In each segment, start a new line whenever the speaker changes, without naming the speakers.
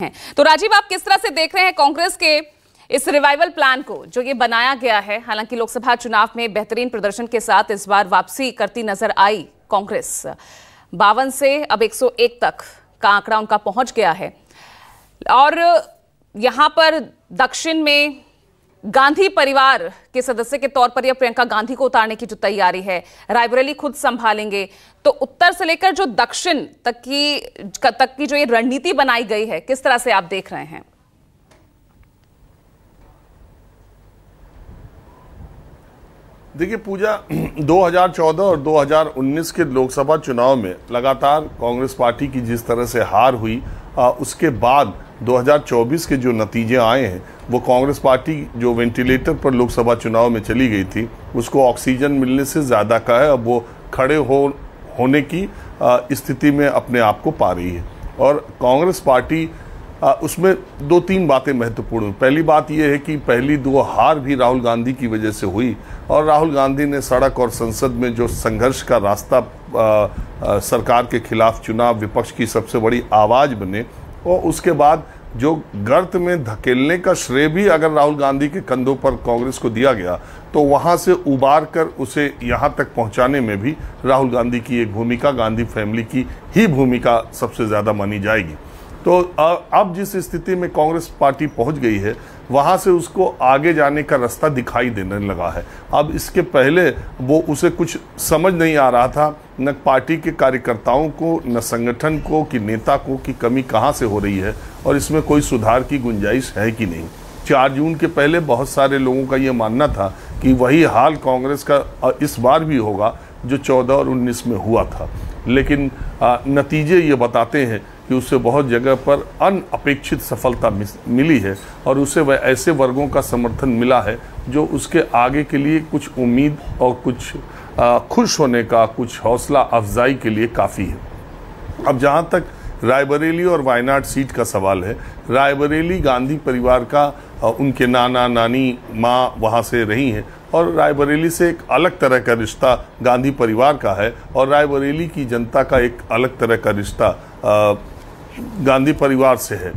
हैं। तो राजीव, आप किस तरह से देख रहे हैं कांग्रेस के इस रिवाइवल प्लान को जो ये बनाया गया है? हालांकि लोकसभा चुनाव में बेहतरीन प्रदर्शन के साथ इस बार वापसी करती नजर आई कांग्रेस। 52 से अब 101 तक का आंकड़ा उनका पहुंच गया है। और यहां पर दक्षिण में गांधी परिवार के सदस्य के तौर पर यह प्रियंका गांधी को उतारने की जो तैयारी है, रायबरेली खुद संभालेंगे। तो उत्तर से लेकर जो दक्षिण तक की जो ये रणनीति बनाई गई है, किस तरह से आप देख रहे हैं?
देखिए पूजा, 2014 और 2019 के लोकसभा चुनाव में लगातार कांग्रेस पार्टी की जिस तरह से हार हुई, उसके बाद 2024 के जो नतीजे आए हैं वो कांग्रेस पार्टी जो वेंटिलेटर पर लोकसभा चुनाव में चली गई थी उसको ऑक्सीजन मिलने से ज़्यादा का है। अब वो खड़े होने की स्थिति में अपने आप को पा रही है। और कांग्रेस पार्टी उसमें दो तीन बातें महत्वपूर्ण। पहली बात यह है कि पहली दो हार भी राहुल गांधी की वजह से हुई और राहुल गांधी ने सड़क और संसद में जो संघर्ष का रास्ता सरकार के खिलाफ चुना, विपक्ष की सबसे बड़ी आवाज़ बने, और उसके बाद जो गर्त में धकेलने का श्रेय भी अगर राहुल गांधी के कंधों पर कांग्रेस को दिया गया तो वहां से उबार कर उसे यहां तक पहुंचाने में भी राहुल गांधी की एक भूमिका, गांधी फैमिली की ही भूमिका सबसे ज़्यादा मानी जाएगी। तो अब जिस स्थिति में कांग्रेस पार्टी पहुंच गई है वहां से उसको आगे जाने का रास्ता दिखाई देने लगा है। अब इसके पहले वो उसे कुछ समझ नहीं आ रहा था, न पार्टी के कार्यकर्ताओं को, न संगठन को, कि नेता को, कि कमी कहां से हो रही है और इसमें कोई सुधार की गुंजाइश है कि नहीं। 4 जून के पहले बहुत सारे लोगों का ये मानना था कि वही हाल कांग्रेस का इस बार भी होगा जो 14 और 19 में हुआ था, लेकिन नतीजे ये बताते हैं कि उससे बहुत जगह पर अनअपेक्षित सफलता मिली है और उसे वह ऐसे वर्गों का समर्थन मिला है जो उसके आगे के लिए कुछ उम्मीद और कुछ खुश होने का, कुछ हौसला अफजाई के लिए काफ़ी है। अब जहाँ तक रायबरेली और वायनाड सीट का सवाल है, रायबरेली गांधी परिवार का, उनके नाना नानी माँ वहाँ से रही हैं और रायबरेली से एक अलग तरह का रिश्ता गांधी परिवार का है और रायबरेली की जनता का एक अलग तरह का रिश्ता गांधी परिवार से है।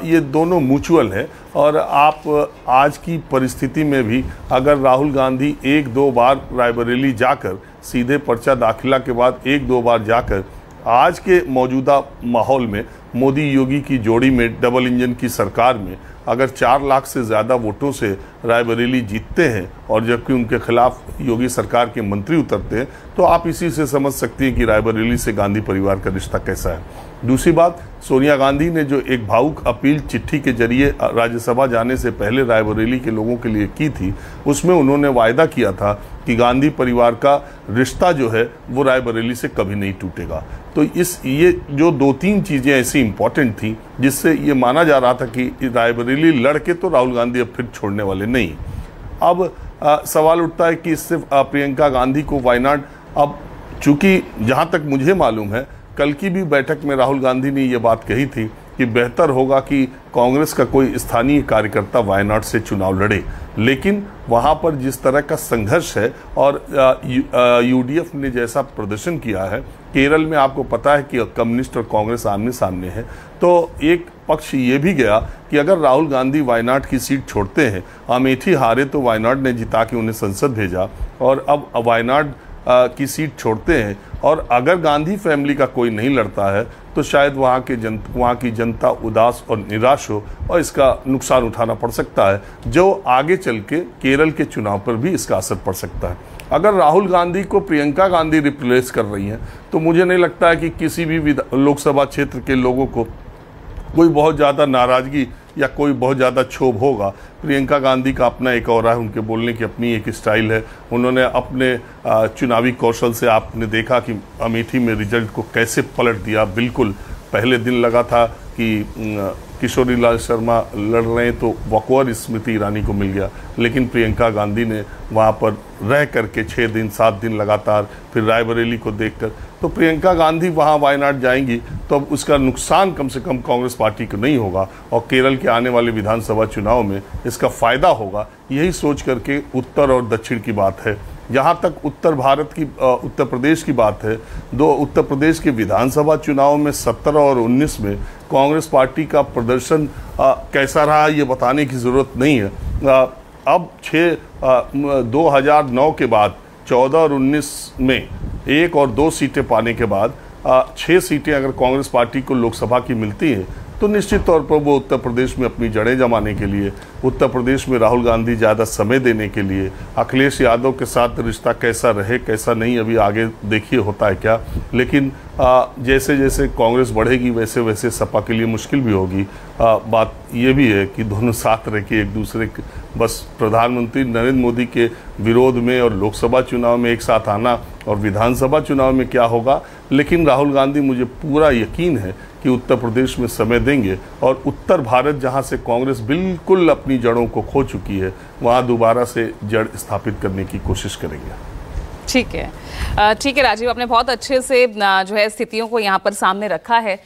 ये दोनों म्यूचुअल है। और आप आज की परिस्थिति में भी अगर राहुल गांधी 1-2 बार रायबरेली जाकर, सीधे पर्चा दाखिला के बाद 1-2 बार जाकर, आज के मौजूदा माहौल में मोदी योगी की जोड़ी में, डबल इंजन की सरकार में अगर 4 लाख से ज़्यादा वोटों से रायबरेली जीतते हैं और जबकि उनके खिलाफ योगी सरकार के मंत्री उतरते हैं, तो आप इसी से समझ सकती हैं कि रायबरेली से गांधी परिवार का रिश्ता कैसा है। दूसरी बात, सोनिया गांधी ने जो एक भावुक अपील चिट्ठी के जरिए राज्यसभा जाने से पहले रायबरेली के लोगों के लिए की थी, उसमें उन्होंने वायदा किया था कि गांधी परिवार का रिश्ता जो है वो रायबरेली से कभी नहीं टूटेगा। तो ये जो 2-3 चीज़ें ऐसी इंपॉर्टेंट थी जिससे ये माना जा रहा था कि रायबरेली लड़के तो राहुल गांधी अब फिर छोड़ने वाले नहीं। अब सवाल उठता है कि इससे प्रियंका गांधी को वायनाड, अब चूंकि जहाँ तक मुझे मालूम है कल की भी बैठक में राहुल गांधी ने ये बात कही थी कि बेहतर होगा कि कांग्रेस का कोई स्थानीय कार्यकर्ता वायनाड से चुनाव लड़े, लेकिन वहाँ पर जिस तरह का संघर्ष है और यूडीएफ ने जैसा प्रदर्शन किया है, केरल में आपको पता है कि कम्युनिस्ट और कांग्रेस आमने सामने है, तो एक पक्ष ये भी गया कि अगर राहुल गांधी वायनाड की सीट छोड़ते हैं, अमेठी हारे तो वायनाड ने जिता के उन्हें संसद भेजा, और अब वायनाड की सीट छोड़ते हैं और अगर गांधी फैमिली का कोई नहीं लड़ता है तो शायद वहाँ की जनता उदास और निराश हो और इसका नुकसान उठाना पड़ सकता है, जो आगे चल के केरल के चुनाव पर भी इसका असर पड़ सकता है। अगर राहुल गांधी को प्रियंका गांधी रिप्लेस कर रही हैं तो मुझे नहीं लगता है कि किसी भी लोकसभा क्षेत्र के लोगों को कोई बहुत ज़्यादा नाराज़गी या कोई बहुत ज़्यादा क्षोभ होगा। प्रियंका गांधी का अपना एक और है, उनके बोलने की अपनी एक स्टाइल है। उन्होंने अपने चुनावी कौशल से आपने देखा कि अमेठी में रिजल्ट को कैसे पलट दिया। बिल्कुल पहले दिन लगा था कि किशोरी लाल शर्मा लड़ रहे हैं तो वकवर स्मृति ईरानी को मिल गया, लेकिन प्रियंका गांधी ने वहाँ पर रह करके 6 दिन 7 दिन लगातार, फिर रायबरेली को देखकर, तो प्रियंका गांधी वहाँ वायनाड जाएंगी तो अब उसका नुकसान कम से कम कांग्रेस पार्टी को नहीं होगा और केरल के आने वाले विधानसभा चुनाव में इसका फायदा होगा। यही सोच करके उत्तर और दक्षिण की बात है। जहाँ तक उत्तर प्रदेश की बात है, उत्तर प्रदेश के विधानसभा चुनाव में 17 और 19 में कांग्रेस पार्टी का प्रदर्शन प्रदर्शन कैसा रहा ये बताने की ज़रूरत नहीं है। अब 2009 के बाद 14 और 19 में 1 और 2 सीटें पाने के बाद 6 सीटें अगर कांग्रेस पार्टी को लोकसभा की मिलती हैं तो निश्चित तौर पर वो उत्तर प्रदेश में अपनी जड़ें जमाने के लिए, उत्तर प्रदेश में राहुल गांधी ज़्यादा समय देने के लिए, अखिलेश यादव के साथ रिश्ता कैसा रहे कैसा नहीं अभी आगे देखिए होता है क्या, लेकिन जैसे जैसे कांग्रेस बढ़ेगी वैसे वैसे सपा के लिए मुश्किल भी होगी। बात ये भी है कि दोनों साथ रह के एक दूसरे बस प्रधानमंत्री नरेंद्र मोदी के विरोध में और लोकसभा चुनाव में एक साथ आना और विधानसभा चुनाव में क्या होगा, लेकिन राहुल गांधी मुझे पूरा यकीन है कि उत्तर प्रदेश में समय देंगे और उत्तर भारत जहां से कांग्रेस बिल्कुल अपनी जड़ों को खो चुकी है वहां दोबारा से जड़ स्थापित करने की कोशिश करेंगे।
ठीक है राजीव, आपने बहुत अच्छे से जो है स्थितियों को यहाँ पर सामने रखा है।